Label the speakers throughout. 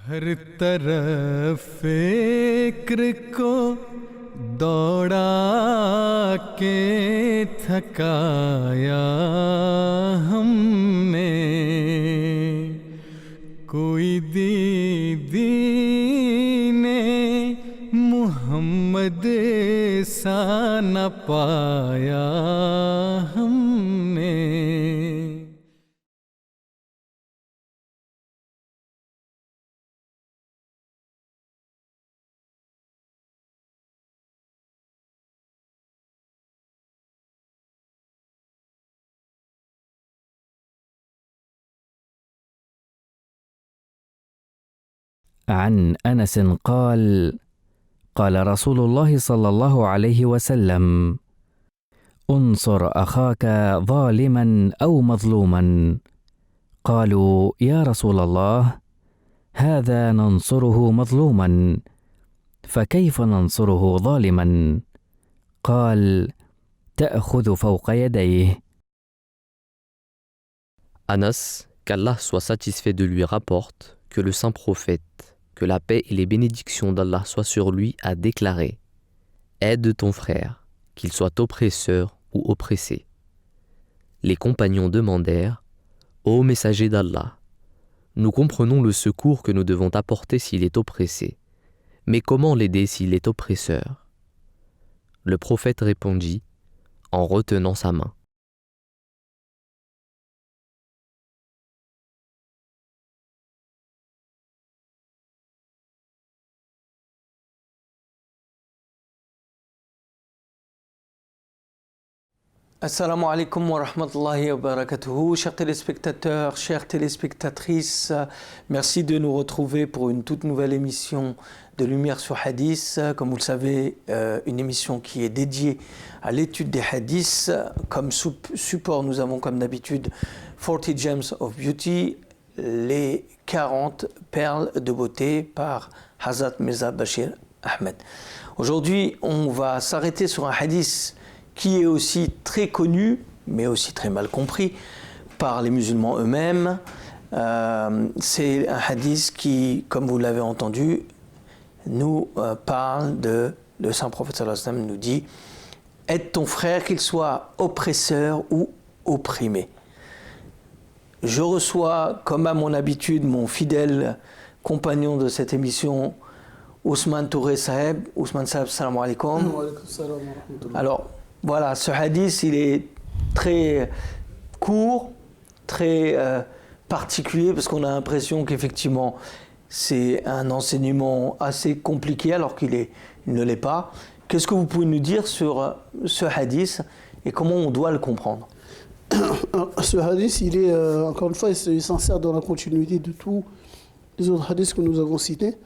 Speaker 1: हर तरफ फिक्र को दौड़ा के थकाया हमने, कोई दीदी ने मोहम्मद सा न पाया हमने।
Speaker 2: عن أنس قال: قال رسول الله صلى الله عليه وسلم: انصر أخاك ظالما أو مظلوما. قالوا: يا رسول الله، هذا ننصره مظلوما، فكيف ننصره ظالما؟ قال: تأخذ فوق يديه.
Speaker 3: Anas, qu'Allah soit satisfait de lui, rapporte que le saint prophète, que la paix et les bénédictions d'Allah soient sur lui, a déclaré: aide ton frère, qu'il soit oppresseur ou oppressé. Les compagnons demandèrent: ô messager d'Allah, nous comprenons le secours que nous devons apporter s'il est oppressé, mais comment l'aider s'il est oppresseur? Le prophète répondit en retenant sa main.
Speaker 4: Assalamu alaikum wa rahmatullahi wa barakatuhu. Chers téléspectateurs, chères téléspectatrices, merci de nous retrouver pour une toute nouvelle émission de Lumière sur Hadith. Comme vous le savez, une émission qui est dédiée à l'étude des hadiths. Comme support, nous avons comme d'habitude 40 Gems of Beauty, les 40 perles de beauté par Hazrat Mirza Bashir Ahmed. Aujourd'hui, on va s'arrêter sur un hadith qui est aussi très connu, mais aussi très mal compris par les musulmans eux-mêmes. C'est un hadith qui, comme vous l'avez entendu, nous parle de le saint prophète sallallahu alayhi wa sallam nous dit: aide ton frère, qu'il soit oppresseur ou opprimé. Je reçois, comme à mon habitude, mon fidèle compagnon de cette émission, Ousmane Touré Saheb. Ousmane Saheb, salam alaikum. Alors, voilà, ce hadith, il est très court, très particulier, parce qu'on a l'impression qu'effectivement, c'est un enseignement assez compliqué, alors qu'il ne l'est pas. Qu'est-ce que vous pouvez nous dire sur ce hadith et comment on doit le comprendre?
Speaker 5: Ce hadith, il est, encore une fois, il s'insère dans la continuité de tous les autres hadiths que nous avons cités.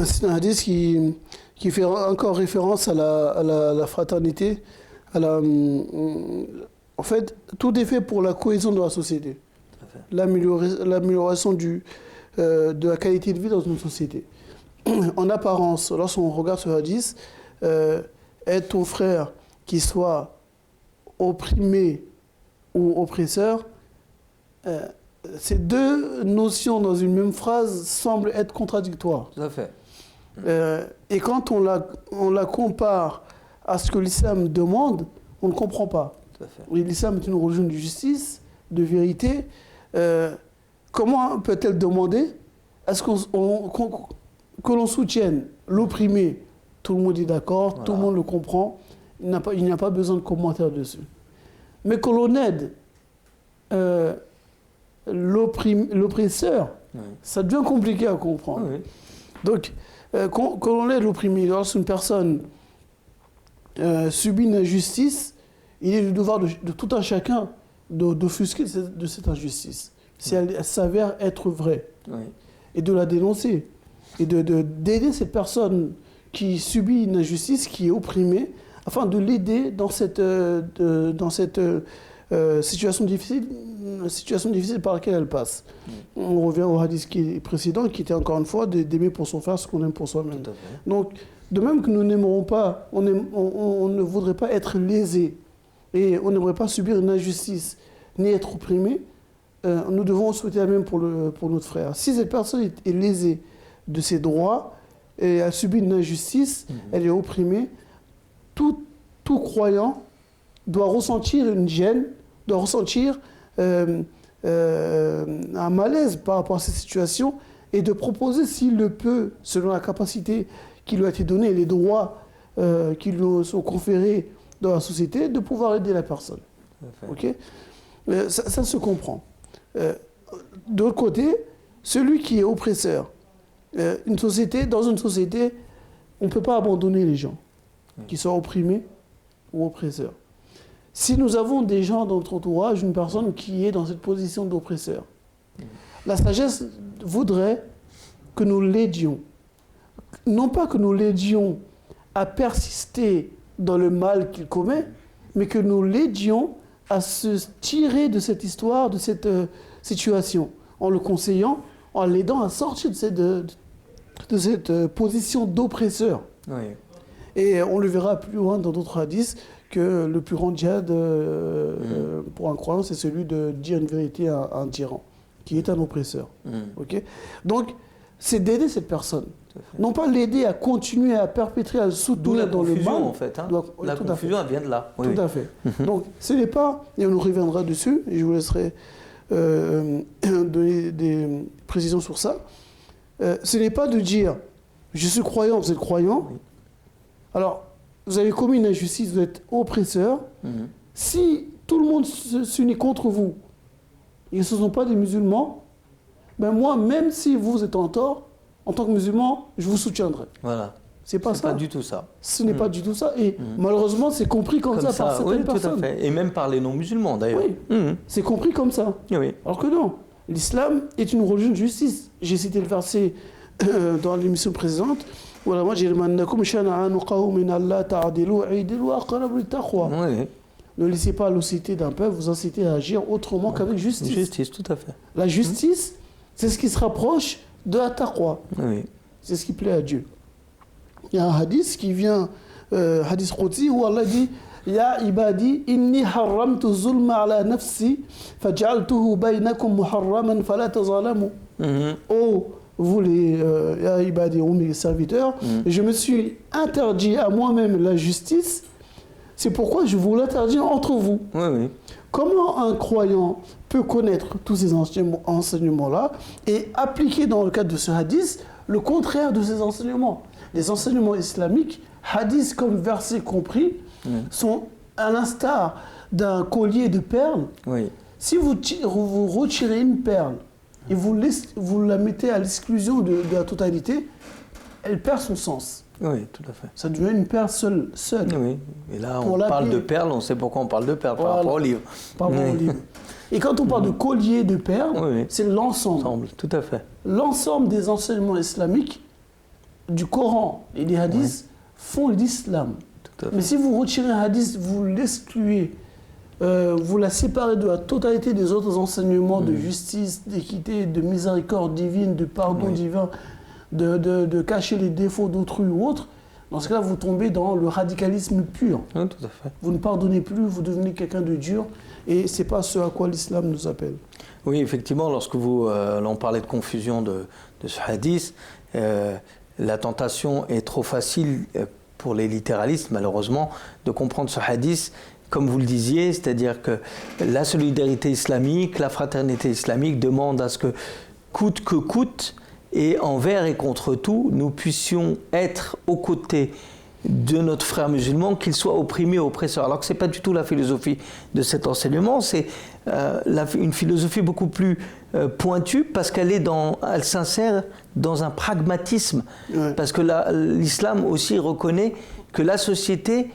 Speaker 5: C'est un hadith qui fait encore référence à la fraternité. En fait, tout est fait pour la cohésion de la société, l'amélioration de la qualité de vie dans une société. En apparence, lorsqu'on regarde ce hadith, aide ton frère qui soit opprimé ou oppresseur, ces deux notions dans une même phrase semblent être contradictoires.
Speaker 4: Tout à fait.
Speaker 5: Et quand on la compare à ce que l'islam demande, on ne comprend pas. L'islam est une religion de justice, de vérité. Comment peut-elle demander à ce que l'on soutienne l'opprimé? Tout le monde est d'accord, voilà. Tout le monde le comprend, il n'y a pas besoin de commentaires dessus. Mais que l'on aide l'oppresseur, oui, ça devient compliqué à comprendre. Oui. Donc, quand l'on aide l'opprimé, lorsqu'une personne subit une injustice, il est le devoir de tout un chacun d'offusquer de cette injustice, si elle s'avère être vraie, oui, et de la dénoncer, et d'aider cette personne qui subit une injustice, qui est opprimée, afin de l'aider dans cette situation difficile par laquelle elle passe. Oui. On revient au hadith précédent, qui était encore une fois d'aimer pour son frère ce qu'on aime pour soi-même. Donc, de même que nous n'aimerons pas, on ne voudrait pas être lésé, et on n'aimerait pas subir une injustice, ni être opprimé, nous devons souhaiter la même pour notre frère. Si cette personne est lésée de ses droits, et elle subit une injustice, elle est opprimée. Tout croyant doit ressentir une gêne, doit ressentir un malaise par rapport à cette situation et de proposer, s'il le peut, selon la capacité qui lui a été donnée et les droits qui lui sont conférés dans la société, de pouvoir aider la personne. Okay, ça se comprend. De l'autre côté, celui qui est oppresseur, dans une société, on ne peut pas abandonner les gens qui sont opprimés ou oppresseurs. Si nous avons des gens dans notre entourage, une personne qui est dans cette position d'oppresseur, la sagesse voudrait que nous l'aidions. Non pas que nous l'aidions à persister dans le mal qu'il commet, mais que nous l'aidions à se tirer de cette histoire, de cette situation, en le conseillant, en l'aidant à sortir de cette position d'oppresseur.
Speaker 4: Oui.
Speaker 5: Et on le verra plus loin dans d'autres hadiths que le plus grand djihad pour un croyant, c'est celui de dire une vérité à un tyran, qui est un oppresseur. Okay, donc, c'est d'aider cette personne. Non pas l'aider à continuer à perpétrer, à le soutenir dans le mal.
Speaker 4: En fait, hein. La confusion, elle vient de là.
Speaker 5: Oui, tout à fait. Donc, ce n'est pas, et on nous reviendra dessus, et je vous laisserai donner des précisions sur ça, ce n'est pas de dire, je suis croyant, vous êtes croyant, alors, vous avez commis une injustice, vous êtes oppresseur, si tout le monde s'unit contre vous, et ce ne sont pas des musulmans, ben moi, même si vous êtes en tort, en tant que musulman, je vous soutiendrai.
Speaker 4: Voilà.
Speaker 5: C'est pas ça.
Speaker 4: C'est pas du tout ça.
Speaker 5: Ce n'est pas du tout ça. Et malheureusement, c'est compris comme ça par certaines personnes.
Speaker 4: Tout à fait. Et même par les non-musulmans, d'ailleurs.
Speaker 5: Oui, c'est compris comme ça.
Speaker 4: Oui.
Speaker 5: Alors que non. L'islam est une religion de justice. J'ai cité le verset dans l'émission précédente. Voilà, moi, j'ai demandé ne laissez pas l'hostilité d'un peuple vous inciter à agir autrement qu'avec justice.
Speaker 4: Justice, tout à fait.
Speaker 5: La justice, c'est ce qui se rapproche de la taqwa.
Speaker 4: Oui.
Speaker 5: C'est ce qui plaît à Dieu. Il y a un hadith qui vient, hadith Qudsi, où Allah dit Ya ibadi, inni harramtu zulma ala nafsi, faj'altuhu baynakum muharraman fala tazalamu. Oh, vous les Ya ibadi, oh mes serviteurs, je me suis interdit à moi-même la justice, c'est pourquoi je vous l'interdis entre vous.
Speaker 4: Oui, oui.
Speaker 5: Comment un croyant peut connaître tous ces enseignements-là et appliquer dans le cadre de ce hadith le contraire de ces enseignements? Les enseignements islamiques, hadith comme verset compris, sont à l'instar d'un collier de perles.
Speaker 4: Oui.
Speaker 5: Si vous retirez une perle et vous la mettez à l'exclusion de la totalité, elle perd son sens.
Speaker 4: Oui, tout à fait.
Speaker 5: Ça devient une perle seule.
Speaker 4: Oui, et là, on parle de perles, on sait pourquoi on parle de perles, par rapport au livre.
Speaker 5: Par rapport au livre. Et quand on parle de collier de perles, c'est l'ensemble.
Speaker 4: Tout à fait.
Speaker 5: L'ensemble des enseignements islamiques, du Coran et des hadiths, font l'islam. Mais si vous retirez un hadith, vous l'excluez, vous la séparez de la totalité des autres enseignements de justice, d'équité, de miséricorde divine, de pardon divin, de cacher les défauts d'autrui ou autre, dans ce cas-là, vous tombez dans le radicalisme pur.
Speaker 4: Oui, tout à fait.
Speaker 5: Vous ne pardonnez plus, vous devenez quelqu'un de dur, et ce n'est pas ce à quoi l'islam nous appelle.
Speaker 4: Oui, effectivement, lorsque l'on parlait de confusion de ce hadith, la tentation est trop facile pour les littéralistes, malheureusement, de comprendre ce hadith comme vous le disiez, c'est-à-dire que la solidarité islamique, la fraternité islamique demande à ce que coûte, et envers et contre tout, nous puissions être aux côtés de notre frère musulman, qu'il soit opprimé ou oppresseur. Alors que ce n'est pas du tout la philosophie de cet enseignement, c'est une philosophie beaucoup plus pointue, parce qu'elle s'insère dans un pragmatisme. Parce que l'islam aussi reconnaît que la société,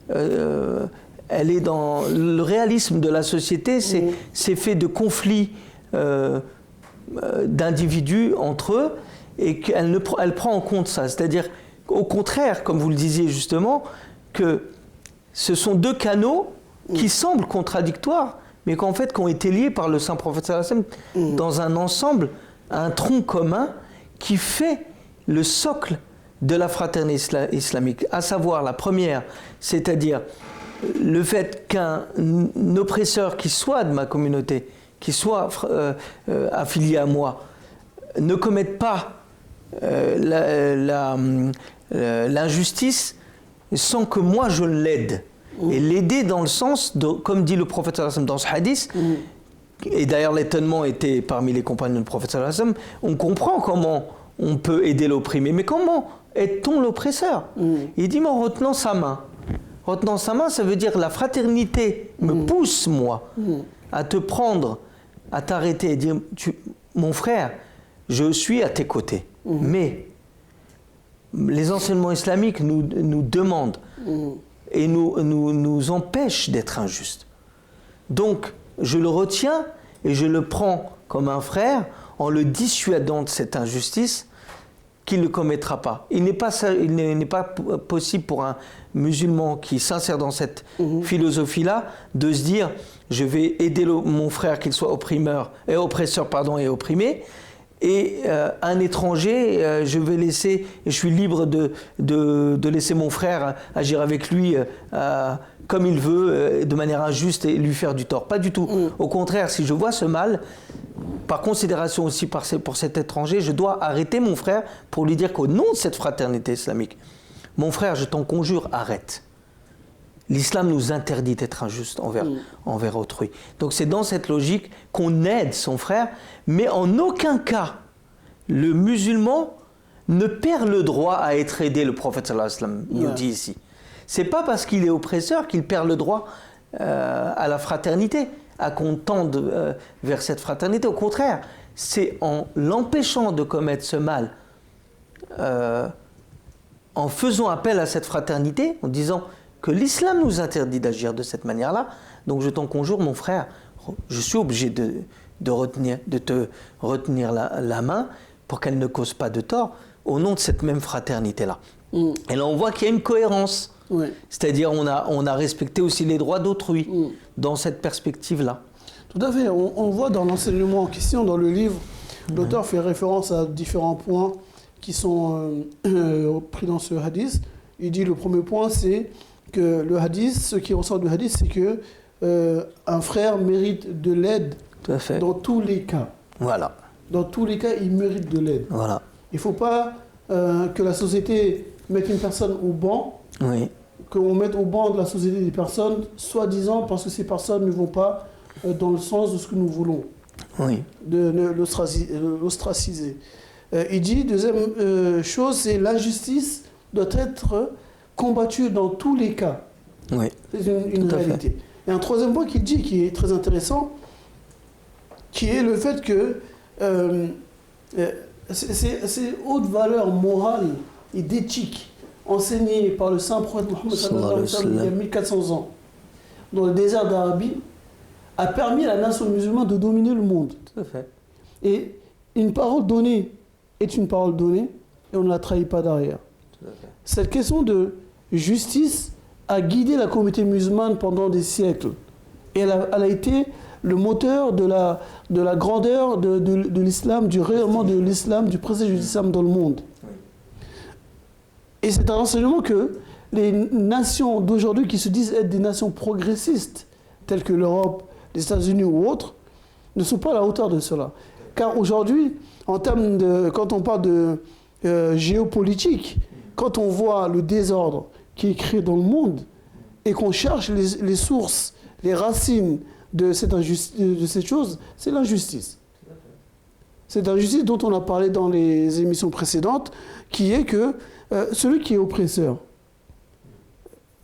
Speaker 4: elle est dans le réalisme de la société, c'est fait de conflits d'individus entre eux, et qu'elle prend en compte ça. C'est-à-dire, au contraire, comme vous le disiez justement, que ce sont deux canaux qui semblent contradictoires, mais qu'en fait, qui ont été liés par le saint prophète sallallahu alayhi wa sallam dans un ensemble, un tronc commun qui fait le socle de la fraternité islamique. À savoir, la première, c'est-à-dire le fait qu'un oppresseur qui soit de ma communauté, qui soit affilié à moi, ne commette pas l'injustice sans que moi je l'aide. Et l'aider dans le sens, de, comme dit le prophète sallallahu alayhi wa sallam dans ce hadith, et d'ailleurs l'étonnement était parmi les compagnons du prophète sallallahu alayhi wa sallam, on comprend comment on peut aider l'opprimé, mais comment aide-t-on l'oppresseur? Il dit, mais en retenant sa main. Retenant sa main, ça veut dire la fraternité me pousse, moi, à te prendre, à t'arrêter et dire, mon frère, je suis à tes côtés. Mais les enseignements islamiques nous demandent et nous empêchent d'être injustes. Donc, je le retiens et je le prends comme un frère en le dissuadant de cette injustice qu'il ne commettra pas. Il n'est pas possible pour un musulman qui s'insère dans cette philosophie-là de se dire je vais aider mon frère qu'il soit oppresseur et opprimé, et un étranger, je vais laisser, je suis libre de laisser mon frère agir avec lui comme il veut, de manière injuste et lui faire du tort. Pas du tout. Au contraire, si je vois ce mal, par considération aussi pour cet étranger, je dois arrêter mon frère pour lui dire qu'au nom de cette fraternité islamique, mon frère, je t'en conjure, arrête. L'islam nous interdit d'être injuste envers autrui. Donc c'est dans cette logique qu'on aide son frère, mais en aucun cas le musulman ne perd le droit à être aidé, le prophète sallallahu alayhi wa sallam nous dit ici. C'est pas parce qu'il est oppresseur qu'il perd le droit à la fraternité, à qu'on tende vers cette fraternité. Au contraire, c'est en l'empêchant de commettre ce mal, en faisant appel à cette fraternité, en disant que l'islam nous interdit d'agir de cette manière-là. Donc je t'en conjure, mon frère, je suis obligé de te retenir la main pour qu'elle ne cause pas de tort au nom de cette même fraternité-là. Et là on voit qu'il y a une cohérence. C'est-à-dire on a respecté aussi les droits d'autrui dans cette perspective-là.
Speaker 5: Tout à fait. On voit dans l'enseignement en question, dans le livre, l'auteur fait référence à différents points qui sont pris dans ce hadith. Il dit le premier point, c'est que le hadith, ce qui ressort du hadith, c'est que un frère mérite de l'aide dans tous les cas.
Speaker 4: Voilà.
Speaker 5: Dans tous les cas, il mérite de l'aide.
Speaker 4: Voilà.
Speaker 5: Il ne faut pas que la société mette une personne au banc, qu'on mette au banc de la société des personnes, soi-disant parce que ces personnes ne vont pas dans le sens de ce que nous voulons, de l'ostraciser. Il dit, deuxième chose, c'est l'injustice doit être combattue dans tous les cas. C'est une réalité. Et un troisième point qu'il dit, qui est très intéressant, qui est le fait que ces hautes valeurs morales et d'éthique enseignées par le saint prophète Mohammed sallallahu alayhi wa sallam il y a 1400 ans, dans le désert d'Arabie, a permis à la nation musulmane de dominer le monde.
Speaker 4: Tout à fait.
Speaker 5: Et une parole donnée est une parole donnée, et on ne la trahit pas derrière.
Speaker 4: Tout à fait.
Speaker 5: Cette question de justice a guidé la communauté musulmane pendant des siècles. Et elle a été le moteur de la grandeur de l'islam, du rayonnement de l'islam, du prestige de l'islam dans le monde. Et c'est un enseignement que les nations d'aujourd'hui qui se disent être des nations progressistes, telles que l'Europe, les États-Unis ou autres, ne sont pas à la hauteur de cela. Car aujourd'hui, quand on parle de géopolitique, quand on voit le désordre qui est créé dans le monde et qu'on cherche les sources, les racines de cette chose, c'est l'injustice. C'est l'injustice dont on a parlé dans les émissions précédentes, qui est que celui qui est oppresseur,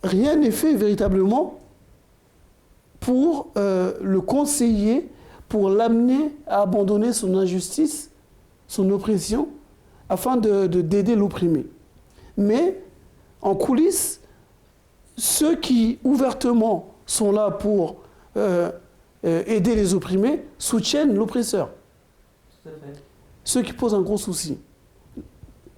Speaker 5: rien n'est fait véritablement pour le conseiller, pour l'amener à abandonner son injustice, son oppression, afin d'aider l'opprimé. Mais en coulisses, ceux qui ouvertement sont là pour aider les opprimés soutiennent l'oppresseur. Ce qui pose un gros souci.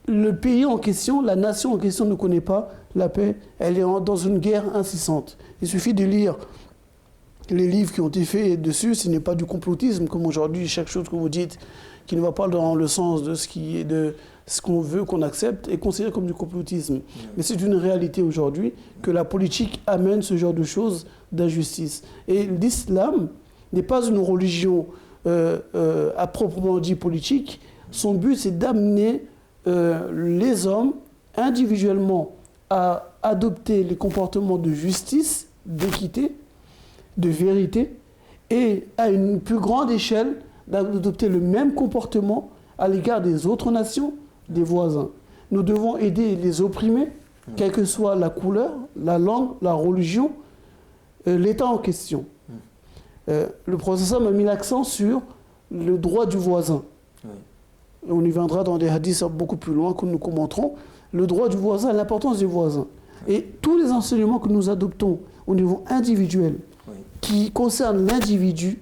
Speaker 5: Le pays en question, la nation en question ne connaît pas la paix. Elle est dans une guerre incessante. Il suffit de lire les livres qui ont été faits dessus. Ce n'est pas du complotisme, comme aujourd'hui, chaque chose que vous dites qui ne va pas dans le sens de ce qu'on veut qu'on accepte est considéré comme du complotisme. Mais c'est une réalité aujourd'hui que la politique amène ce genre de choses d'injustice. Et l'islam n'est pas une religion à proprement dit politique. Son but, c'est d'amener les hommes, individuellement, à adopter les comportements de justice, d'équité, de vérité, et à une plus grande échelle, d'adopter le même comportement à l'égard des autres nations, des voisins. Nous devons aider les opprimés, quelle que soit la couleur, la langue, la religion, l'État en question. Le professeur m'a mis l'accent sur le droit du voisin. On y viendra dans des hadiths beaucoup plus loin que nous commenterons. Le droit du voisin, l'importance du voisin. Et tous les enseignements que nous adoptons au niveau individuel, qui concernent l'individu,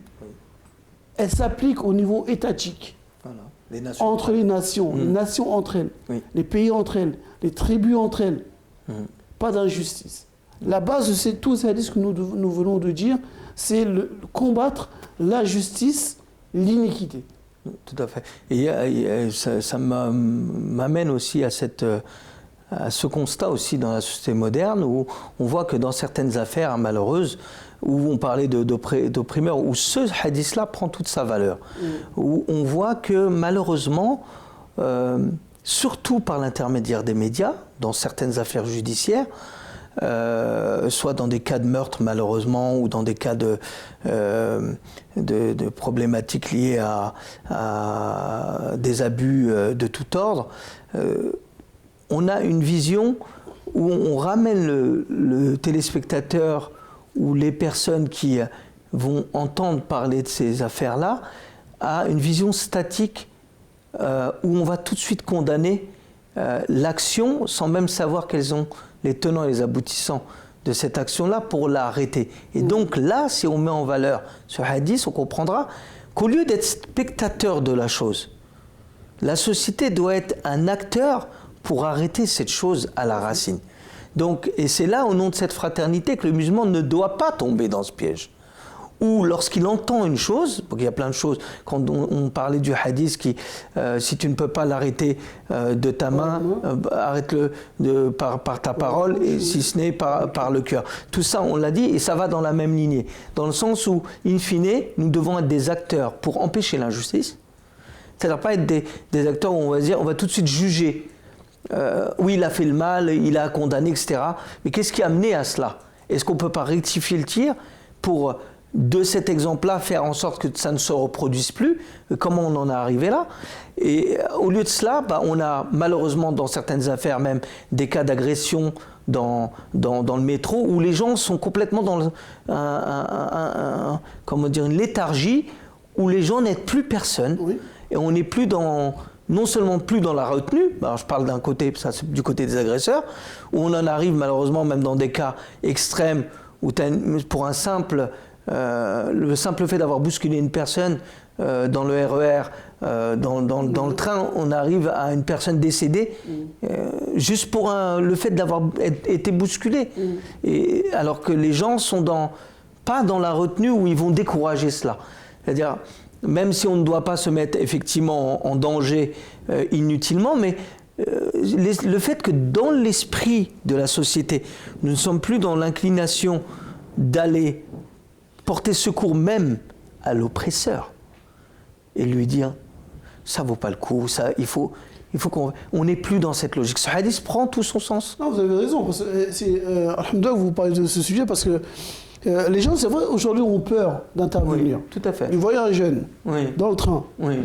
Speaker 5: elles s'appliquent au niveau étatique.
Speaker 4: Voilà. Les nations
Speaker 5: entre les nations, les nations entre elles, les pays entre elles, les tribus entre elles. Pas d'injustice. La base de tous ces hadiths que nous venons de dire, c'est combattre l'injustice, l'iniquité.
Speaker 4: Tout à fait. Et ça m'amène aussi à ce constat aussi dans la société moderne où on voit que dans certaines affaires malheureuses, où on parlait d'opprimeurs, où ce hadith-là prend toute sa valeur, où on voit que malheureusement, surtout par l'intermédiaire des médias, dans certaines affaires judiciaires, soit dans des cas de meurtre malheureusement ou dans des cas de problématiques liées à des abus de tout ordre, on a une vision où on ramène le téléspectateur ou les personnes qui vont entendre parler de ces affaires-là à une vision statique où on va tout de suite condamner l'action sans même savoir quels sont les tenants et les aboutissants de cette action-là pour l'arrêter. Et donc là, si on met en valeur ce hadith, on comprendra qu'au lieu d'être spectateur de la chose, la société doit être un acteur pour arrêter cette chose à la racine. Donc, et c'est là, au nom de cette fraternité, que le musulman ne doit pas tomber dans ce piège. Ou lorsqu'il entend une chose, parce qu'il y a plein de choses, quand on parlait du hadith qui, si tu ne peux pas l'arrêter de ta main, arrête-le par ta parole, et si ce n'est par le cœur. Tout ça, on l'a dit, et ça va dans la même lignée. Dans le sens où, in fine, nous devons être des acteurs pour empêcher l'injustice. C'est-à-dire pas être des acteurs où on va dire, on va tout de suite juger. Oui, il a fait le mal, il a condamné, etc. Mais qu'est-ce qui a amené à cela? Est-ce qu'on ne peut pas rectifier le tir pour, de cet exemple-là, faire en sorte que ça ne se reproduise plus? Comment on en est arrivé là? Et au lieu de cela, on a malheureusement dans certaines affaires même des cas d'agression dans le métro où les gens sont complètement dans une léthargie où les gens n'aident plus personne. Oui. Et on n'est plus non seulement plus dans la retenue, alors je parle d'un côté, ça c'est du côté des agresseurs, où on en arrive malheureusement même dans des cas extrêmes où pour le simple fait d'avoir bousculé une personne dans le RER, dans le train, on arrive à une personne décédée juste pour le fait d'avoir été bousculé. Et, alors que les gens sont pas dans la retenue où ils vont décourager cela. C'est-à-dire, même si on ne doit pas se mettre effectivement en danger inutilement, mais le fait que dans l'esprit de la société, nous ne sommes plus dans l'inclination d'aller porter secours même à l'oppresseur et lui dire ça vaut pas le coup, ça, il faut qu'on n'est plus dans cette logique. Ce hadith prend tout son sens.
Speaker 5: Non, vous avez raison. Alhamdoulilah, vous parlez de ce sujet parce que les gens, c'est vrai, aujourd'hui ont peur d'intervenir.
Speaker 4: Oui, tout à fait.
Speaker 5: Ils voient un jeune dans le train. Oui.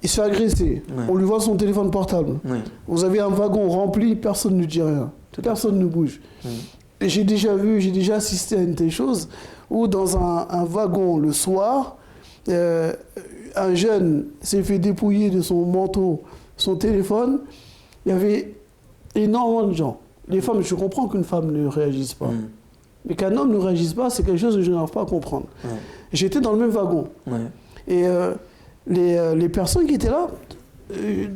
Speaker 5: Il se fait agresser. Oui. On lui voit son téléphone portable. Oui. Vous avez un wagon rempli, personne ne dit rien. Personne ne bouge. Oui. Et j'ai déjà assisté à une telle chose où dans un wagon le soir, un jeune s'est fait dépouiller de son manteau, son téléphone. Il y avait énormément de gens. Les femmes, je comprends qu'une femme ne réagisse pas. Mais qu'un homme ne réagisse pas, c'est quelque chose que je n'arrive pas à comprendre. J'étais dans le même wagon. Et les personnes qui étaient là,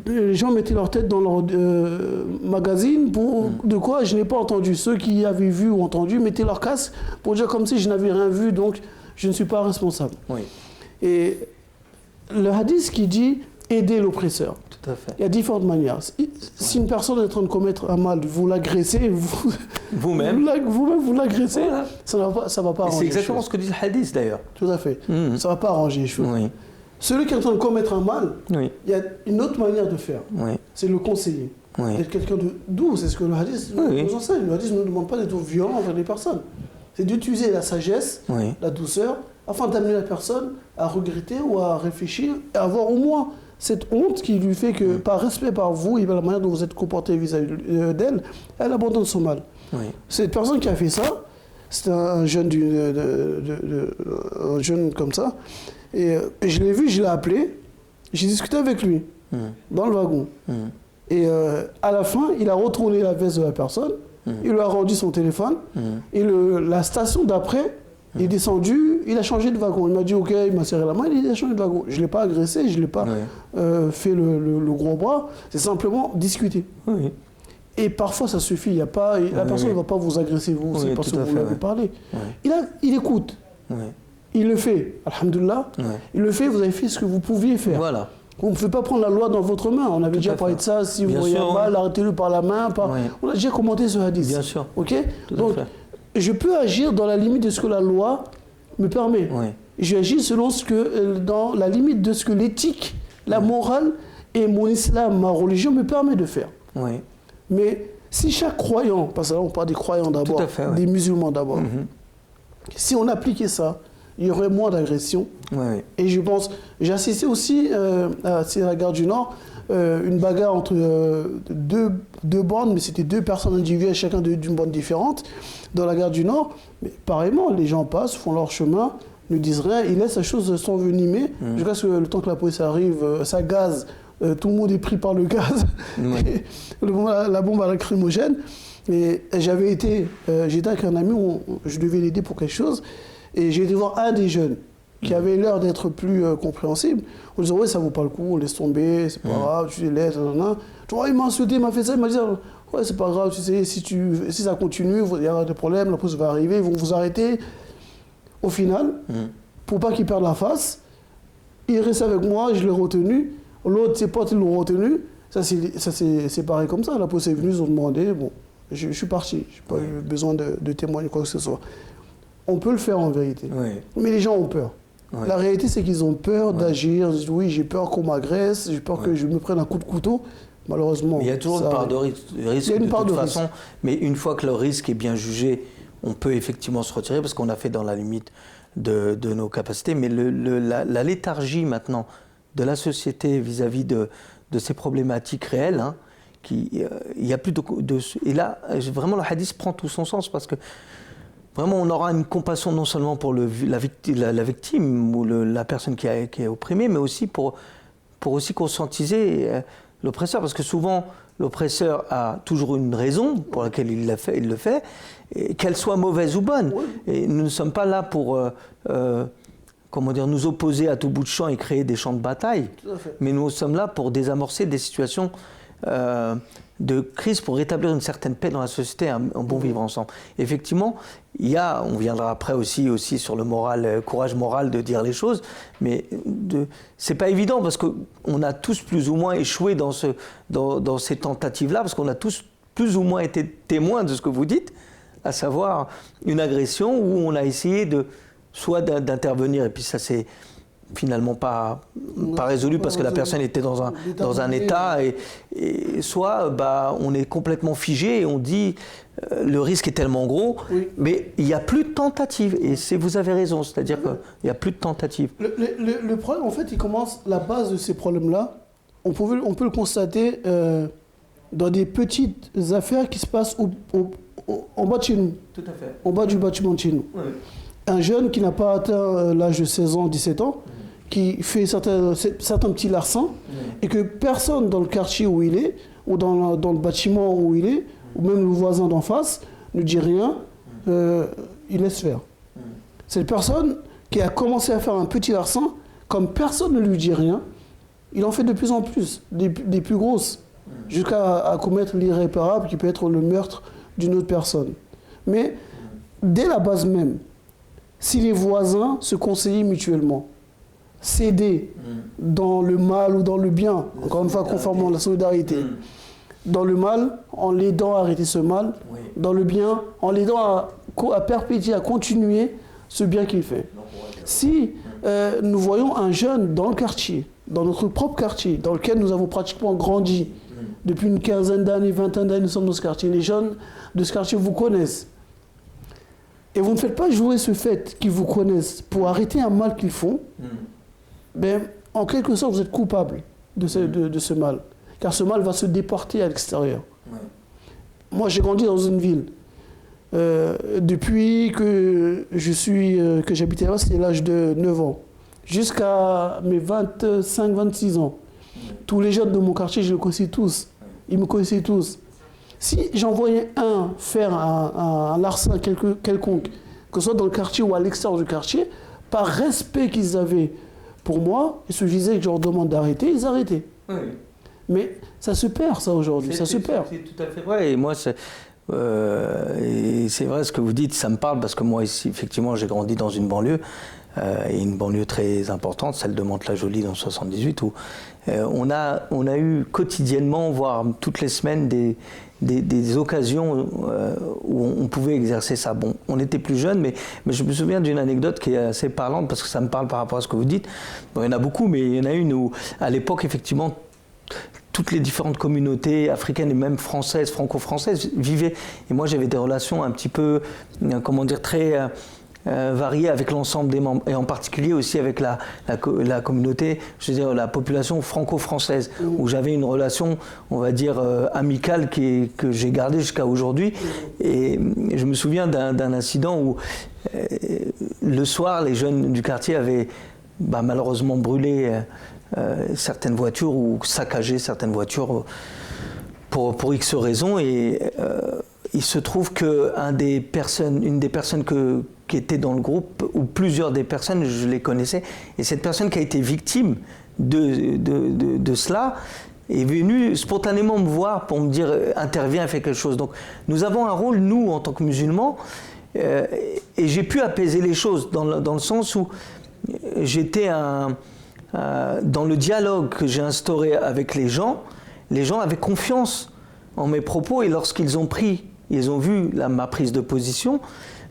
Speaker 5: les gens mettaient leur tête dans leur magazine pour de quoi je n'ai pas entendu. Ceux qui avaient vu ou entendu mettaient leur casque pour dire comme si je n'avais rien vu, donc je ne suis pas responsable. Et le hadith qui dit aider l'oppresseur.
Speaker 4: Tout à fait.
Speaker 5: Il y a différentes manières. Si une personne est en train de commettre un mal, vous l'agressez, vous-même l'agressez, voilà. Ça va pas arranger.
Speaker 4: C'est exactement ce que dit le hadith d'ailleurs.
Speaker 5: Tout à fait. Ça va pas arranger les choses. Celui qui est en train de commettre un mal,
Speaker 4: Oui.
Speaker 5: il y a une autre manière de faire.
Speaker 4: Oui.
Speaker 5: C'est le conseiller.
Speaker 4: Oui.
Speaker 5: D'être quelqu'un de doux, c'est ce que le hadith
Speaker 4: Oui.
Speaker 5: nous enseigne. Le hadith ne nous demande pas d'être violent envers les personnes. C'est d'utiliser la sagesse,
Speaker 4: Oui.
Speaker 5: la douceur, afin d'amener la personne à regretter ou à réfléchir et à avoir au moins cette honte qui lui fait que, par respect par vous et par la manière dont vous êtes comporté vis-à-vis d'elle, elle abandonne son mal.
Speaker 4: Oui.
Speaker 5: Cette personne qui a fait ça, c'était un jeune, un jeune comme ça, et je l'ai vu, je l'ai appelé, j'ai discuté avec lui, dans le wagon. Et à la fin, il a retourné la veste de la personne, il lui a rendu son téléphone, et la station d'après, il est descendu, il a changé de wagon. Il m'a dit ok, il m'a serré la main, il a changé de wagon. Je ne l'ai pas agressé, je ne l'ai pas fait le gros bras, c'est simplement discuter.
Speaker 4: Oui.
Speaker 5: Et parfois ça suffit, il y a pas, la personne ne va pas vous agresser vous aussi parce que vous l'avez parlé. Il écoute, il le fait, alhamdoulilah, il le fait, vous avez fait ce que vous pouviez faire.
Speaker 4: Voilà.
Speaker 5: Vous ne pouvez pas prendre la loi dans votre main. On avait déjà parlé de ça. Si vous voyez un mal, arrêtez-le par la main. On a déjà commenté ce hadith.
Speaker 4: Bien sûr.
Speaker 5: Ok. Donc, je peux agir dans la limite de ce que la loi me permet. Je agis selon ce que, dans la limite de ce que l'éthique, la morale et mon islam, ma religion me permet de faire. Mais si chaque croyant, parce que là on parle des croyants d'abord, des musulmans d'abord, si on appliquait ça, il y aurait moins d'agressions. Et je pense, j'ai assisté aussi à la gare du Nord, une bagarre entre deux bandes, mais c'était deux personnes individuelles, chacun d'une bande différente, dans la gare du Nord. Mais pareillement, les gens passent, font leur chemin, ne disent rien, ils laissent la chose s'envenimer, jusqu'à ce que le temps que la police arrive, ça gaze, tout le monde est pris par le gaz, la bombe à lacrymogène. Et j'étais avec un ami, je devais l'aider pour quelque chose, et j'ai été voir un des jeunes qui avait l'air d'être plus compréhensible. On disait, ouais, ça vaut pas le coup, on laisse tomber, c'est pas grave, tu les laisses, tu vois, il m'a insulté, il m'a fait ça, il m'a dit, ouais, c'est pas grave, tu sais, si ça continue, il y aura des problèmes, la police va arriver, ils vont vous arrêter. Au final, pour pas qu'il perde la face, il reste avec moi, je l'ai retenu, l'autre, ses potes, ils l'ont retenu, ça c'est pareil comme ça, la police est venue, ils ont demandé, bon, je suis parti, je n'ai pas eu besoin de témoigner quoi que ce soit. On peut le faire en vérité, mais les gens ont peur. La réalité, c'est qu'ils ont peur d'agir. Ils disent, oui, j'ai peur qu'on m'agresse, j'ai peur que je me prenne un coup de couteau. Malheureusement,
Speaker 4: mais il y a toujours une part de risque. Il y a une part de façon, risque. Mais une fois que le risque est bien jugé, on peut effectivement se retirer parce qu'on a fait dans la limite de nos capacités. Mais la léthargie maintenant de la société vis-à-vis de ces problématiques réelles, hein, il y a plus de... Et là, vraiment, le hadith prend tout son sens parce que vraiment, on aura une compassion non seulement pour la victime ou la personne qui est opprimée, mais aussi pour aussi conscientiser l'oppresseur. Parce que souvent, l'oppresseur a toujours une raison pour laquelle il le fait, qu'elle soit mauvaise ou bonne. Et nous ne sommes pas là pour nous opposer à tout bout de champ et créer des champs de bataille. Mais nous sommes là pour désamorcer des situations de crise, pour rétablir une certaine paix dans la société, un bon vivre ensemble. Effectivement, on viendra après aussi sur le courage moral de dire les choses, mais c'est pas évident parce qu'on a tous plus ou moins échoué dans ces tentatives-là, parce qu'on a tous plus ou moins été témoins de ce que vous dites, à savoir une agression où on a essayé soit d'intervenir, et puis ça c'est finalement pas résolu parce que la personne était dans un état, et soit on est complètement figé et on dit le risque est tellement gros, mais il n'y a plus de tentative, et vous avez raison, c'est-à-dire qu'il n'y a plus de tentative.
Speaker 5: Le problème, en fait, la base de ces problèmes-là, on peut le constater dans des petites affaires qui se passent en bas de chez nous.
Speaker 4: Tout à fait.
Speaker 5: En bas du bâtiment de chez nous. Un jeune qui n'a pas atteint l'âge de 16 ans, 17 ans, qui fait certains petits larcins, et que personne dans le quartier où il est, ou dans le bâtiment où il est, ou même le voisin d'en face, ne dit rien, il laisse faire. Cette personne qui a commencé à faire un petit larcin, comme personne ne lui dit rien, il en fait de plus en plus, des plus grosses, jusqu'à commettre l'irréparable qui peut être le meurtre d'une autre personne. Mais dès la base même, si les voisins se conseillaient mutuellement, s'aider dans le mal ou dans le bien, encore une fois conformément à la solidarité, dans le mal, en l'aidant à arrêter ce mal, dans le bien, en l'aidant à perpétuer, à continuer ce bien qu'il fait. Si nous voyons un jeune dans le quartier, dans notre propre quartier, dans lequel nous avons pratiquement grandi. Depuis une quinzaine d'années, vingtaine d'années, nous sommes dans ce quartier. Les jeunes de ce quartier vous connaissent. Et vous ne faites pas jouer ce fait qu'ils vous connaissent pour arrêter un mal qu'ils font. Ben, en quelque sorte, vous êtes coupable de ce mal. Car ce mal va se déporter à l'extérieur. Moi, j'ai grandi dans une ville. Depuis que j'habitais là, c'était l'âge de 9 ans. Jusqu'à mes 25-26 ans. Tous les jeunes de mon quartier, je les connaissais tous. Ils me connaissaient tous. Si j'envoyais un faire un larcin quelconque, que ce soit dans le quartier ou à l'extérieur du quartier, par respect qu'ils avaient pour moi, il suffisait que je leur demande d'arrêter, ils arrêtaient. Oui. Mais ça se perd, ça, aujourd'hui. Ça se perd.
Speaker 4: C'est tout à fait vrai. Et moi, c'est vrai ce que vous dites, ça me parle, parce que moi, ici, effectivement, j'ai grandi dans une banlieue, et une banlieue très importante, celle de Mantes-la-Jolie dans le 78, où on a eu quotidiennement, voire toutes les semaines, des occasions où on pouvait exercer ça. Bon, on était plus jeunes, mais je me souviens d'une anecdote qui est assez parlante, parce que ça me parle par rapport à ce que vous dites. Bon, il y en a beaucoup, mais il y en a une où, à l'époque, effectivement, toutes les différentes communautés africaines et même françaises, franco-françaises vivaient. Et moi, j'avais des relations un petit peu, comment dire, très variées avec l'ensemble des membres, et en particulier aussi avec la communauté, je veux dire la population franco-française, où j'avais une relation, on va dire, amicale que j'ai gardée jusqu'à aujourd'hui. Et je me souviens d'un incident où le soir, les jeunes du quartier avaient malheureusement brûlé certaines voitures ou saccagé certaines voitures pour X raisons. Et il se trouve qu'une des personnes qui était dans le groupe, ou plusieurs des personnes, je les connaissais, et cette personne qui a été victime de cela est venue spontanément me voir pour me dire « interviens, fais quelque chose ». Donc nous avons un rôle, nous, en tant que musulmans, et j'ai pu apaiser les choses dans le sens où j'étais dans le dialogue que j'ai instauré avec les gens avaient confiance en mes propos, et lorsqu'ils ont vu ma prise de position,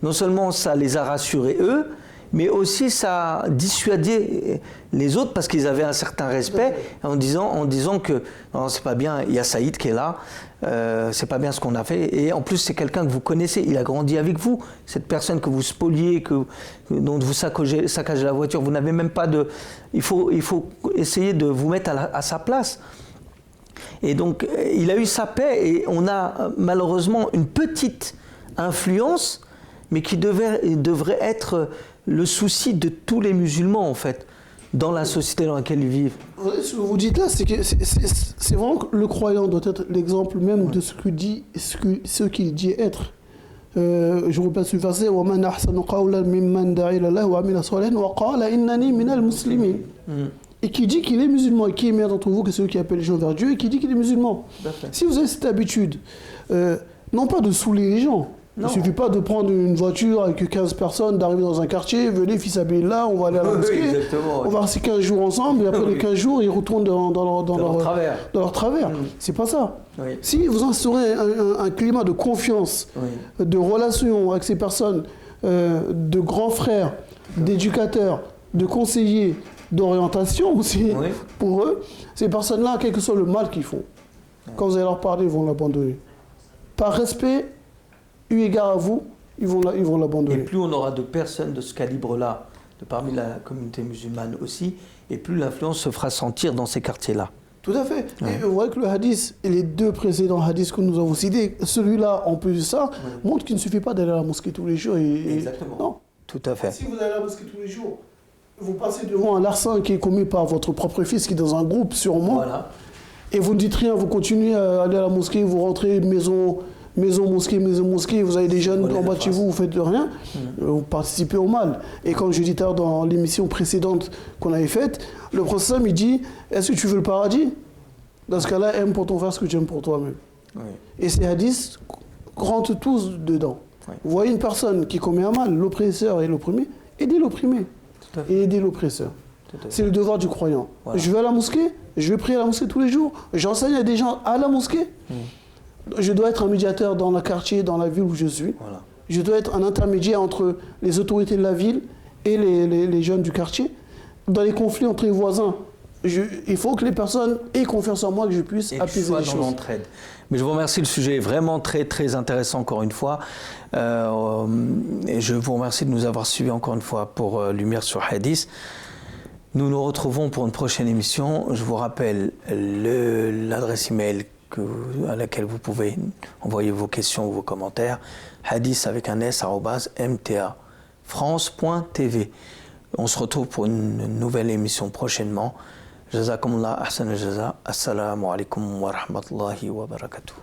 Speaker 4: non seulement ça les a rassurés eux, mais aussi ça a dissuadé les autres, parce qu'ils avaient un certain respect, en disant que non, c'est pas bien, il y a Saïd qui est là, c'est pas bien ce qu'on a fait, et en plus c'est quelqu'un que vous connaissez, il a grandi avec vous, cette personne que vous spoliez, dont vous saccagez la voiture, vous n'avez même pas de... Il faut essayer de vous mettre à sa place. Et donc il a eu sa paix, et on a malheureusement une petite influence, mais qui devrait être le souci de tous les musulmans, en fait, dans la société dans laquelle ils vivent.
Speaker 5: Ce que vous dites là, c'est que c'est vraiment que le croyant doit être l'exemple même de ce qu'il dit être. Je vous passe le verset وَمَنْ أَحْسَنُ قَوْلًا مِمَّنْ دَعَا إِلَى اللَّهِ وَعَمِلَ صَالِحًا وَقَالَ إِنَّنِي مِنَ الْمُسْلِمِينَ. Et qui dit qu'il est musulman, et qui est meilleur d'entre vous que celui qui appelle les gens vers Dieu, et qui dit qu'il est musulman. Si vous avez cette habitude, non pas de saouler les gens, il ne suffit pas de prendre une voiture avec 15 personnes, d'arriver dans un quartier, venez, fils là, on va aller à la mosquée, on va rester 15 jours ensemble, et après les 15 jours, ils retournent dans leur travers. C'est pas ça. Oui. Si vous instaurez un climat de confiance, de relation avec ces personnes, de grands frères, d'éducateurs, de conseillers, d'orientation aussi, pour eux, ces personnes-là, quel que soit le mal qu'ils font, quand vous allez leur parler, ils vont l'abandonner. Par respect, eu égard à vous, ils vont l'abandonner.
Speaker 4: Et plus on aura de personnes de ce calibre-là, parmi la communauté musulmane aussi, et plus l'influence se fera sentir dans ces quartiers-là.
Speaker 5: Tout à fait. Et vous voyez que le hadith, et les deux précédents hadiths que nous avons cités, celui-là, en plus de ça, montre qu'il ne suffit pas d'aller à la mosquée tous les jours.
Speaker 4: Exactement.
Speaker 5: Non.
Speaker 4: Tout à fait.
Speaker 5: Si vous allez à la mosquée tous les jours, vous passez devant un larcin qui est commis par votre propre fils, qui est dans un groupe sûrement, et vous ne dites rien, vous continuez à aller à la mosquée, vous rentrez maison, mosquée, vous avez des jeunes en bas de chez vous, vous faites de rien, vous participez au mal. Et comme je disais dans l'émission précédente qu'on avait faite, le prophète il dit, est-ce que tu veux le paradis? Dans ce cas-là, aime pour ton frère ce que tu aimes pour toi-même. Et ces hadiths rentrent tous dedans. Vous voyez une personne qui commet un mal, l'oppresseur et l'opprimé, aidez l'opprimé et aidez l'oppresseur. C'est le devoir du croyant. Je vais à la mosquée, je vais prier à la mosquée tous les jours, j'enseigne à des gens à la mosquée. Je dois être un médiateur dans le quartier, dans la ville où je suis. Je dois être un intermédiaire entre les autorités de la ville et les jeunes du quartier. Dans les conflits entre les voisins, il faut que les personnes aient confiance en moi, que je puisse apaiser les choses.
Speaker 4: L'entraide. Mais je vous remercie, le sujet est vraiment très très intéressant encore une fois. Et je vous remercie de nous avoir suivis encore une fois pour Lumière sur Hadith. Nous nous retrouvons pour une prochaine émission. Je vous rappelle l'adresse email à laquelle vous pouvez envoyer vos questions ou vos commentaires. hadith avec un s @mtafrance.tv. On se retrouve pour une nouvelle émission prochainement. Jazakumullah ahsan al-jaza. Assalamu alaikum wa rahmatullahi wa barakatuh.